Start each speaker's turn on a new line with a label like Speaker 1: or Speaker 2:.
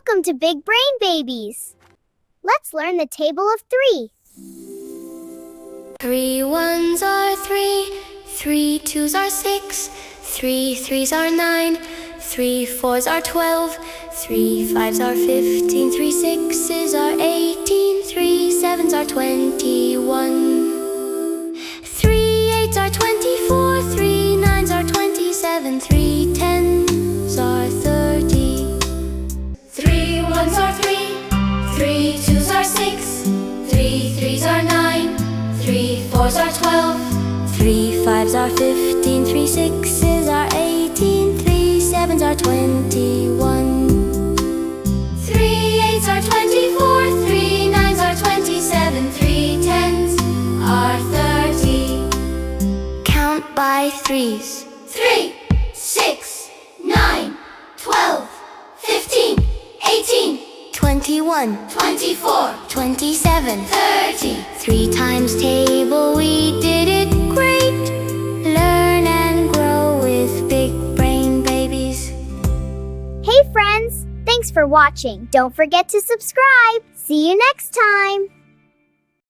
Speaker 1: Welcome to Big Brain Babies. Let's learn the table of 3.
Speaker 2: 3 ones are 3, 3 twos are 6, 3 threes are 9, 3 fours are 12, 3 fives are 15, 3 sixes are 18, 3 sevens are 21, 3 eights are 24, 3 nines are 27, 3 tens are 30. 3 ones are 3, 3 twos are 6, 3 threes are 9, 3 fours are 12, 3 fives are 15, 3 sixes are 18, 3 sevens are 21, 3 eights are 24, 3 nines are 27, 3 tens are 30. Count by threes. 3, 6, 9, 12, 15, 18, 21, 24, 27, 30. 3 times table, we did it great. Learn and grow with Big Brain Babies.
Speaker 1: Hey friends, thanks for watching. Don't forget to subscribe. See you next time.